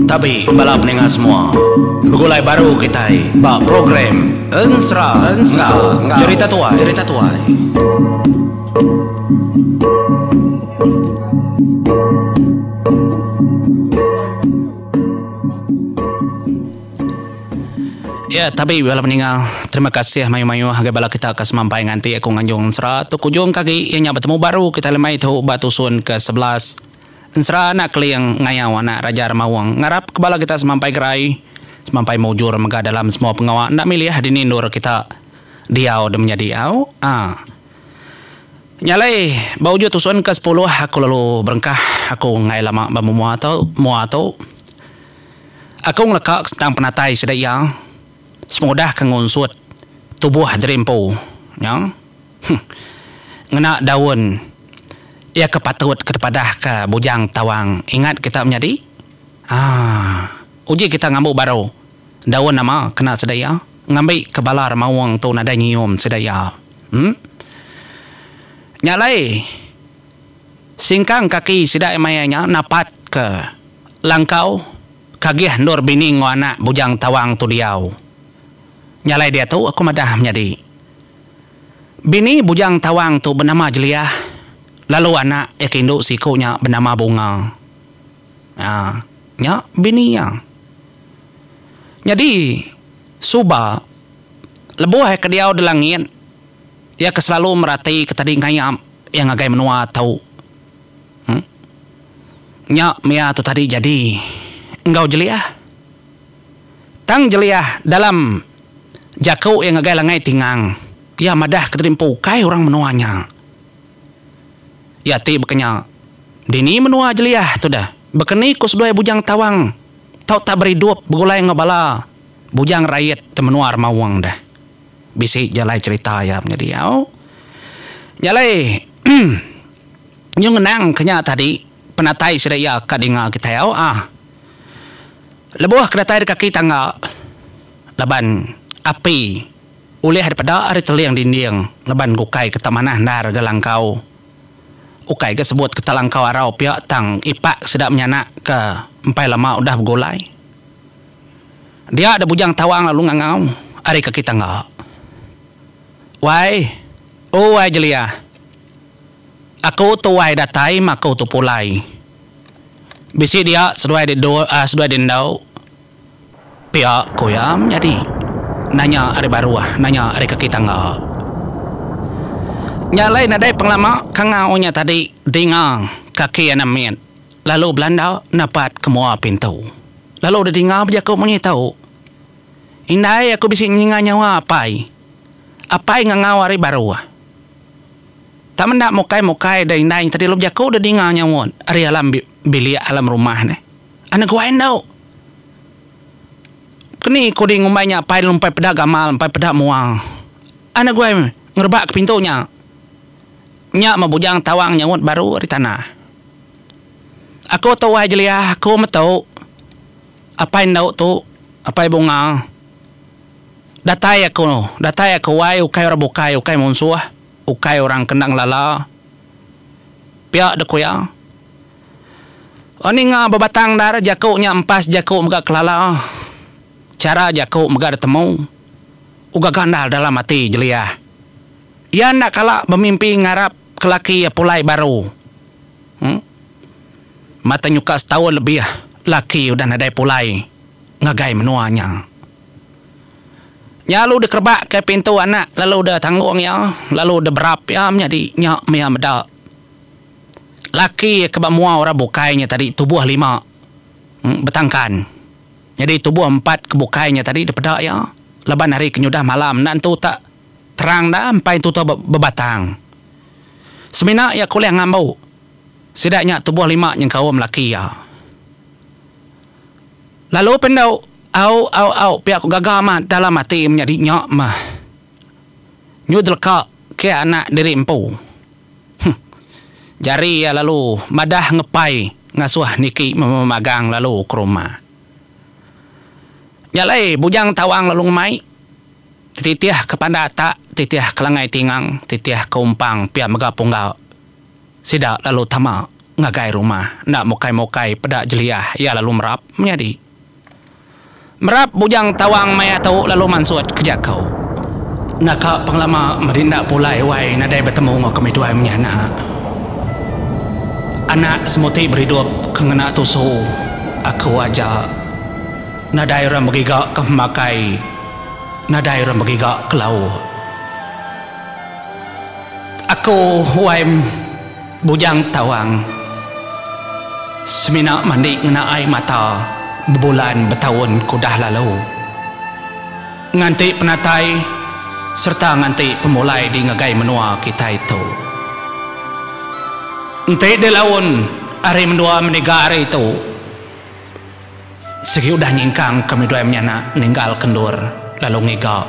Tapi balap pendengar semua, begulai baru kita bak program Ensra cerita tuai. Ya, tapi bala peninggal, terima kasih mayu-mayu hagai bala kita ke semampai nganti aku nganjung Ensra tu kujung kaki yang bertemu baru kita lemai tu batu sun ke-11. Ensra nak kliang ngayau anak Raja Ramawang ngarap kebala kita semampai gerai, semampai mujur mega dalam semua pengawal nak milih di nindur kita diau dan menjadi au. Nyalai bauju tu sun ke-10 aku lalu berengkah aku ngai lama bermua atau aku ngelekak tentang penatai sedaya semudah kengunsut tubuh dreampo yang ngena daun ia kepatut kepada ke bujang tawang ingat kita menjadi uji kita ngambil baru daun nama kena sedaya ngambil kebalar mawang tu nada nyium sedaya nyalai singkang kaki sidak mayanya napat ke langkau kagih nur bini anak bujang tawang tu diau. Nyalai dia tu aku madah menjadi bini bujang tawang tu bernama Jeliah, lalu anak induk sikunya bernama Bunga. Bini yang jadi suba lebuh ke dia di langit ia selalu merati ketadi ngayam yang agai menua tahu mia tu tadi jadi engkau Jeliah tang Jeliah dalam jakau yang agai langai tingang ia madah keterimpu kai orang menuanya ia ti bekenya dini menua Jeliah tu dah bekeni kus dua bujang tawang tau tak beridup begulai ngabala bujang rakyat temenuar mawang dah bisik jalai cerita ya menjadi au jalai nyung nang kenya tadi penatai sedaya kadinga kita au lebuh kedatai kaki tangga laban api ulih daripada hari teliang dinding leban gukai ke tamanah nar galang kau ukai ke sebut ke talang kau arau pihak tang ipak sedap menyanak ke empai lama udah bergolai dia ada bujang tawang lalu ngangau hari ke kita enggak wai Jeliah aku tu wai datai aku tu pulai bisi dia seduai dendau pihak koyam jadi nanya hari baru nanya hari ke kita enggak nyalai nadai penglama kangaunya tadi dengang kaki anamin lalu Belanda napat kemua pintu lalu udah dengar berjaku punya tahu indai aku bisa nyinga nyawa apai ngangau hari baru tak mendak mokai dah indai tadi lu berjaku udah dengar nyawa hari alam bilik alam rumah ni anak gua endau kini kuding umpainya pai lumpai pedak gamal pai pedak muang anak gue ngerebak ke pintunya nyak mabujang tawang nyawut baru di tanah aku tahu Jeliah aku metau apa endau tu apa bunga datai aku wai ukai orang bukai ukai munsuah ukai orang kendang lala pihak dekuya oninga babatang dar jakuknya empas jakuk muka kelala cara jakuk mega temu uga gandal dalam hati Jeliah ia nak kalah bermimpi ngarap kelaki pulai baru mata nyuka setahun lebih laki udah nadai pulai ngagai menuanya lalu dikerbak ke pintu anak lalu udah tanggung ya lalu udah berap ya menjadi nyak mia medak laki kebak mua orang bukainya tadi tubuh 5 betangkan jadi tubuh 4 kebukainya tadi daripada ya leban hari kenyudah malam nantu tak terang dah sampai tu bebatang semina ya kuliah ngambau sidaknya tubuh 5 yang kau laki ya lalu pendau au pihak aku gagal mah dalam hati menjadi nyak mah nyudel kak ke anak diri empu jari ya lalu madah ngepai ngasuh niki memagang lalu ke rumah nyalai bujang tawang lalu mai titiah kepada tak titiah kelangai tingang titiah keumpang pia mega punggal Sida lalu tama ngagai rumah. Nak mokai-mokai pada jeliah. Ia lalu merap menjadi. Merap bujang tawang maya tau lalu mansuat kerja kau. Naka penglama merindak pulai wai nadai bertemu ngau kami dua menyana. Anak semuti beridup kengena tusu. Aku aja nadai orang bergigak ke pemakai. Nadai orang bergigak ke lau. Aku wai bujang tawang semina mandi ngena air mata berbulan bertahun kudah lalu nganti penatai serta nganti pemulai di ngagai menua kita itu ente di laun hari menua menegara itu segi udah nyingkang kami dua menyana ninggal kendur lalu ngiga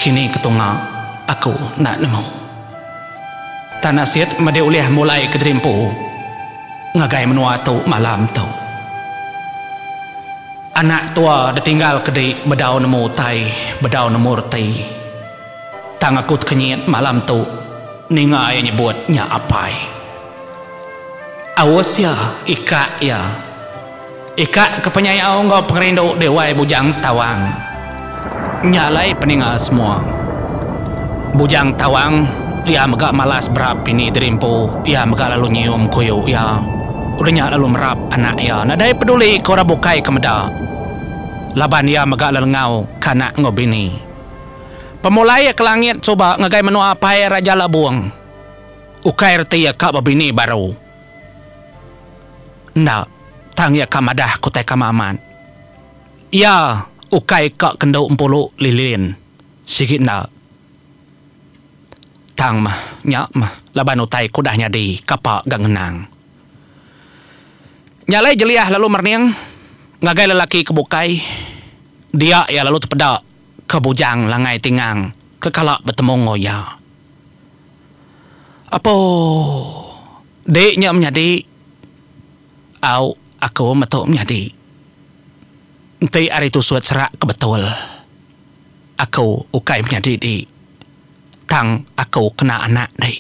kini ketunga aku nak nemu tanah siat made uliah mulai kedrimpu ngagai menua tu malam tu anak tua ditinggal kedai bedau nemu tai bedau nemu reti tang akut kenyit malam tu ningai nyebut nya apai awas ya ika ya ika kepenyayau ngau pengerindu dewai bujang tawang nyalai peninga semua bujang tawang ya megak malas berap ini derimpu ya megak lalu nyium kuyu ya udahnya lalu merap anak ya nadai peduli kora bukai kemeda laban ya megak lalu ngau kanak ngobini pemulai ke langit coba ngagai menua apai raja labuang ukai reti ya kak babini baru ndak tang ya kamadah kutai kamaman ya ukai kak kendau empulu lilin sikit ndak tang mah nyak mah laban utai kudahnya di kapak gangenang nyalai jeliah lalu merniang ngagai lelaki kebukai dia ya lalu terpedak ke bujang langai tingang kekalak bertemu ngoya apa deknya menjadi au aku metuk menjadi ente hari tu suat serak kebetul aku ukai menjadi di tang aku kena anak dai.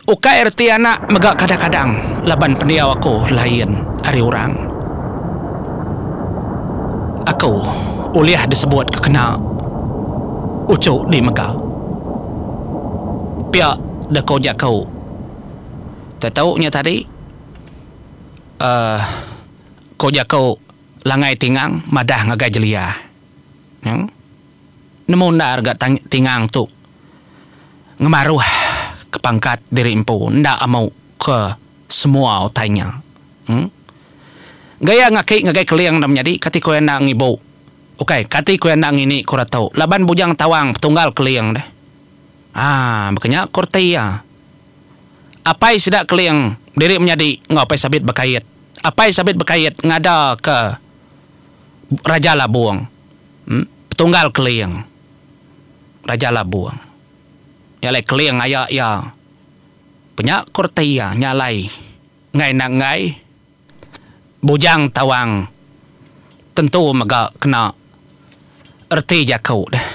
Ukai erti anak megak kadang-kadang laban pendiau aku lain hari orang. Aku uliah disebut kekena ucuk di megak. Pia dah kau jakau. Tak tahu nya tadi kau jakau langai tingang madah ngagai jelia. Namun dah harga tingang tu ngemaruh ke pangkat diri empu ndak mau ke semua otainya gaya ngagai keliang nam jadi kati ko nak ngibo okey kati ko nak ngini ko ratau laban bujang tawang tunggal keliang deh makanya kortia apai sidak keliang diri menjadi ngapai sabit bekait apai sabit bekait ngada ke raja labuang tunggal keliang raja labuang nyalai keliang ayak ya penyak kortia nyalai ngai nak ngai bujang tawang tentu megak kena erti jakau dah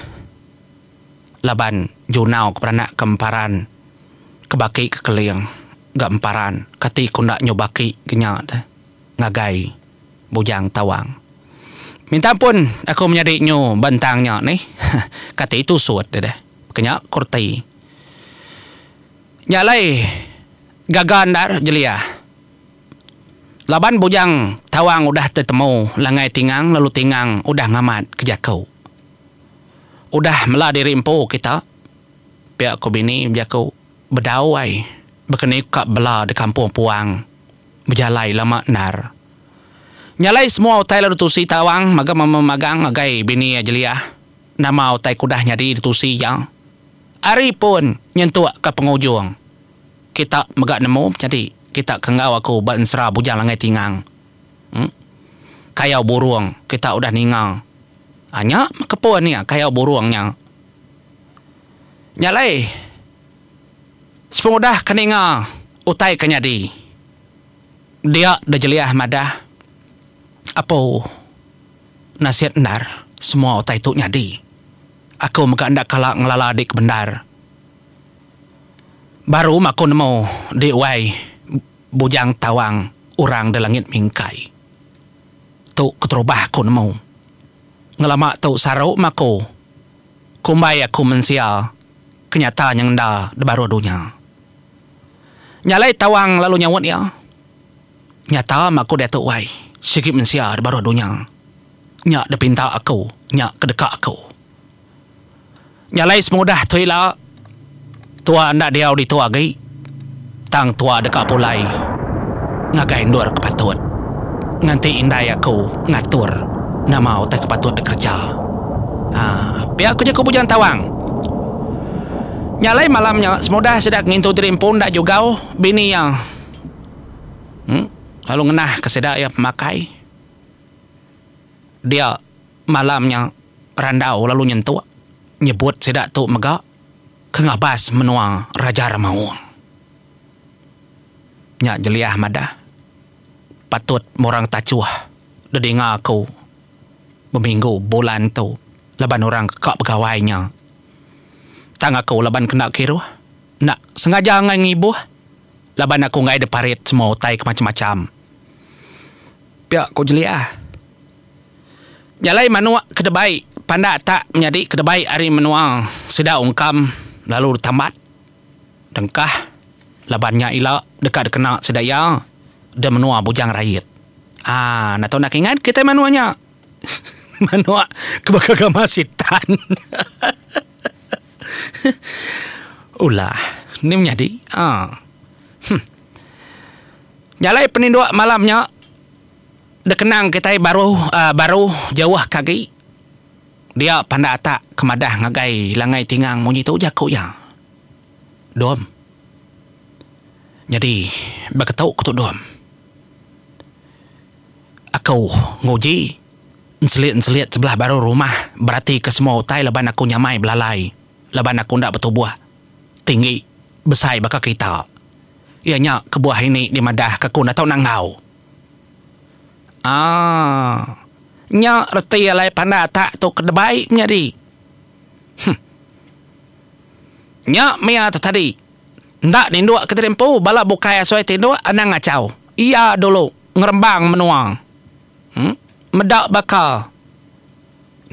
laban junau keperanak kemparan kebaki ke keliang gak emparan kati kundak nyobaki kenyak dah ngagai bujang tawang minta pun aku menjadi nyu bantangnya nih kata itu suat dah kenyak korti nyalai gagan dar jelia laban bujang tawang udah tertemu langai tingang lalu tingang udah ngamat kejakau udah melah diri empu kita pihak ko bini jakau berdawai berkeni kak bela di kampung puang berjalai lama nar nyalai semua utai lalu tusi tawang maga memagang agai bini jelia nama utai kudahnya di tusi yang hari pun nyentuh ke pengujung kita megak nemu jadi kita kengau aku bansra bujang langai tingang kayau burung kita udah ningang hanya kepun ni kayau burungnya nyalai sepung udah keninga utai kenyadi dia dah jeliah madah apa nasihat benar semua utai tu nyadi aku megak ndak kalak ngelala adik benar Baru aku nemu di wai bujang tawang orang di langit mingkai. Tu keterubah aku nemu. Ngelama tu sarau mako. Kumbai aku mensia kenyataan yang dah di baru dunia. Nyalai tawang lalu nyawut ya. Nyata mako dia tu wai. Sikit mensia di baru dunia. Nyak de pinta aku, nyak kedekak aku. Nyalai semudah tu ila. Tua nak dia di tua gai. Tang tua dekat pulai. Ngagai ndur kepatut. Nganti indai aku ngatur nama otak kepatut bekerja. Pihak aku je ku bujang tawang. Nyalai malamnya semudah sedak ngintu terimpun dak juga bini yang lalu ngenah kesedak ya pemakai. Dia malamnya randau lalu nyentuh nyebut sedak tu megak kengabas menua Raja Ramaung. Nyak jeliah madah patut morang tacuh dedengar aku berminggu bulan tu laban orang kekak pegawainya. Tang aku laban kena kiru nak sengaja ngai ngibuh laban aku ngai deparit semua utai ke macam-macam. Pihak aku jeliah. Nyalai manua kedebai pandak tak menjadi kedebai hari menua sedak ungkam lalu tamat. Dengkah labannya ila dekat kena sedaya de menua bujang rakyat. Nak tahu nak ingat kita manuanya. Manua kebakagama sitan. Ulah ni menjadi Nyalai peninduk malamnya dekenang kita baru jauh kaki. Dia pandai tak kemadah ngagai langai tingang munyi tu jaku ya. Dom. Jadi berketau ketuk dom. Aku nguji enselit sebelah baru rumah berarti ke semua utai laban aku nyamai belalai. Laban aku ndak bertubuh tinggi besai bakal kita. Ianya kebuah ini di madah ke aku nak tahu nangau. Nya reti alai pandai tak tu kedebai menjadi. Nya mia tu tadi. Ndak ninduk keterempu bala bukai asoi tinduk anang ngacau. Ia dulu ngerembang menuang. Medak bakal.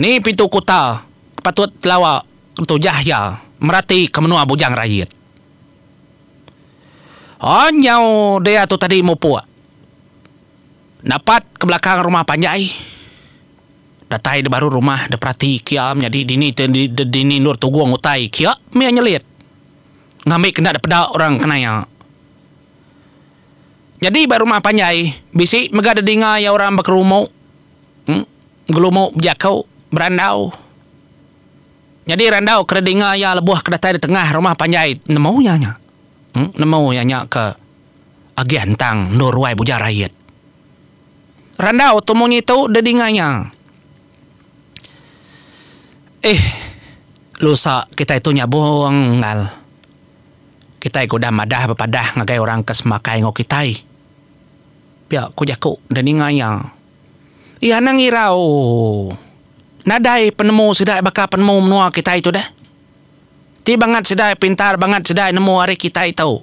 Ni pintu kota patut lawak tu Jahya merati ke menua bujang rakyat. Nyau dia tu tadi mupuak. Dapat ke belakang rumah Panjai. Datai de baru rumah de perhati kia menjadi dini nur tuguang utai kia mia nyelit. Ngambil kena daripada orang kenaya. Jadi baru rumah Panjai bisik mega de dengar ya orang berkerumuk. Gelumuk berjakau berandau. Jadi randau kena dengar ya lebuh kedatai di tengah rumah Panjai nemu ya nya. Nemu ya nya ke agian tang nur wai bujar rakyat. Randau tu munyi tu de denganya. Lusa kita itu nyabuang ngal. Kita ikudah madah berpadah ngagai orang kesemakai ngok kita. Pihak ku jaku dan ingaya. Ia nangirau. Nadai penemu sedai bakal penemu menua kita itu dah. Ti banget sedai pintar banget sedai nemu hari kita itu.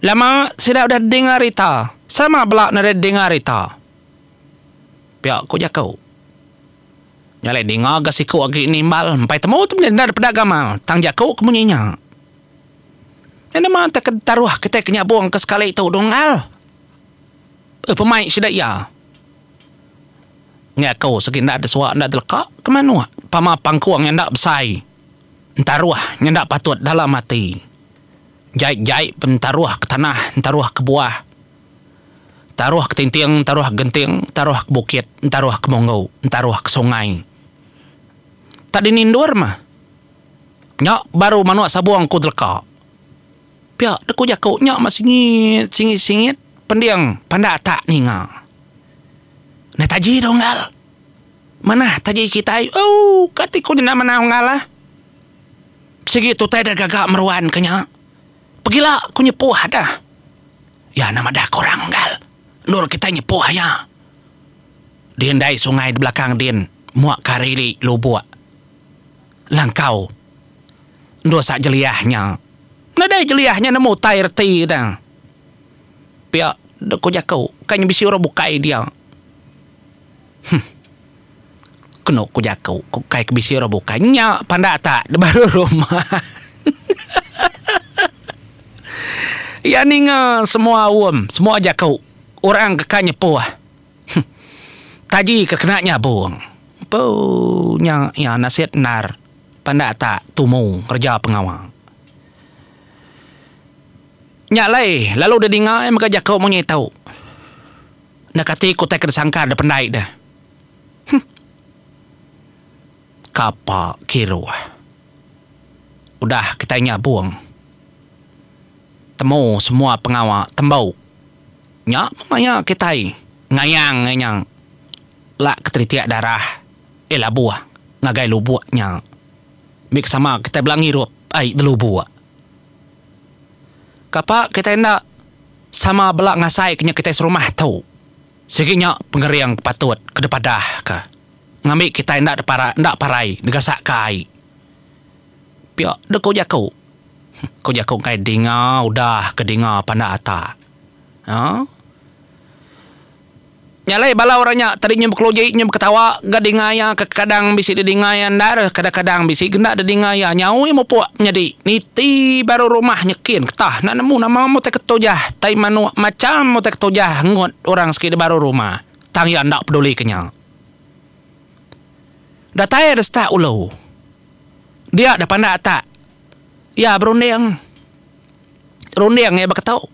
Lama sedai udah dengar ita. Sama belak nada dengar ita. Pihak ku jaku. Nyalai dengar gasiku agi nimbal. Sampai temu tu menjadi pedagang mal. Tang jaku kemunyinya. Yang nama tak taruh kita kenyabuang ke sekali itu dongal. Pemain sedai ya. Nggak kau segini ada suak nak delekak ke mana? Pama pangkuang yang nak besai. Entaruah yang nak patut dalam mati. Jait-jait pentaruah ke tanah, entaruah ke buah. Taruah ke tinting, taruah genting, taruah ke bukit, taruah ke monggau, taruah ke sungai. Tak dinindur mah. Nyak baru manuak sabuang ku delekak. Piak deku jaku nyak masih singit pendiang pandak tak ninga. Nah taji donggal. Mana taji kita? Katiku dina mana ngalah. Segitu teh dah gagak meruan kenya. Pergilah ku nyepuh dah. Ya nama dah korang gal. Nur kita nyepuh ya. Diendai sungai di belakang din. Muak karili lubuk. Langkau. Dosa jeliahnya. Nadai jeliahnya nemu tai reti dah. Pia ko jakau kanya bisi orang bukai dia. Kena ko jakau ko kai ke bisi orang bukai nya panda tak de baru rumah. Ya ninga semua awam, semua jakau orang kekanya puah. Taji kekenanya buang. Po nya nasihat nar panda tak tumu kerja pengawal. Nyak lai, lalu dia dengar maka jakau mo tahu. Nak kata ko tak kesangka ada pendai dah. Kapa kiro. Udah kita nya buang. Temu semua pengawal tembau. Nyak maya kita ngayang. Lak ketritiak darah. Elah buah. Ngagai lu buahnya. Mik sama kita belang hirup. Ai delu buah. Kapa kita nak sama belak ngasai kena kita serumah tahu. Seginya pengeriang patut ke depadah ke. Ngambil kita nak parai negasak kai. Pia de ko jakau. Ko jakau kai dengar udah ke dengar panda ata. Ha? Nyalai bala orangnya tadinya berkeloji nya berketawa gadingaya kadang bisi dedingaya ndar kadang-kadang bisi genda dedingaya nyawi mo puak nyadi niti baru rumah nyekin ketah nak nemu nama mo tek ketojah tai manu macam mo tek ketojah ngot orang sekida baru rumah tang ya ndak peduli kenya datai ada sta ulau dia ada panda tak ya berunding ya berketau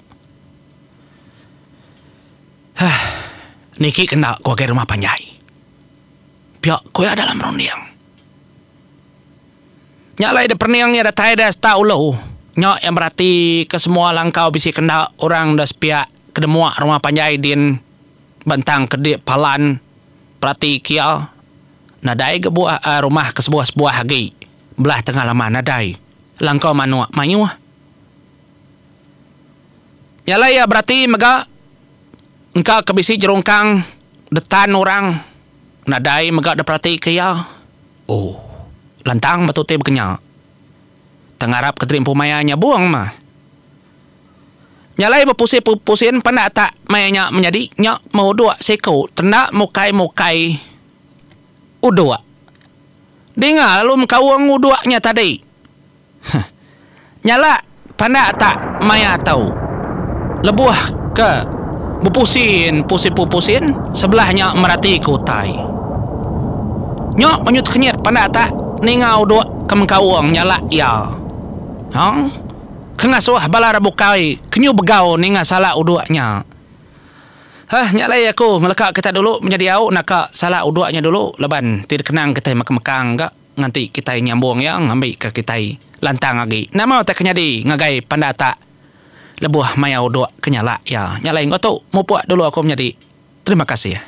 Niki kena kau ke rumah panjai. Pihak kau ada dalam rondiang. Nyalai de perniang ya datai dah tahu lo. Nyok yang berarti ke semua langkau bisi kena orang dah sepiak ke demua rumah panjai din bentang ke di palan berarti kial. Nadai ke buah rumah ke sebuah hagi belah tengah lama nadai. Langkau manua manyu. Nyalai ya berarti mega engkau kebisi jerungkang detan orang nadai megak da perhati kaya lantang betul berkenya tengarap ketrim pumayanya buang mah nyalai berpusing panda tak mayanya menjadi nyak mau dua seko tendak mukai udua dengar lalu mengkawang uduanya tadi nyala panda tak maya tahu lebuah ke pupusin sebelahnya merati kutai nyok menyut kenyat pada tak ningau dua kemengkawang nyala ya kengasuh balara bukai kenyu begau ninga salah uduanya nyalai aku ngelekak kita dulu menjadi au nak salah uduanya dulu leban tidak kenang kita mekang enggak nganti kita nyambung yang ngambil ke kita lantang lagi nama tak kenyadi ngagai pada tak lebuah mayau doa kenyala ya nyalain kau tu mau buat dulu aku menjadi terima kasih ya.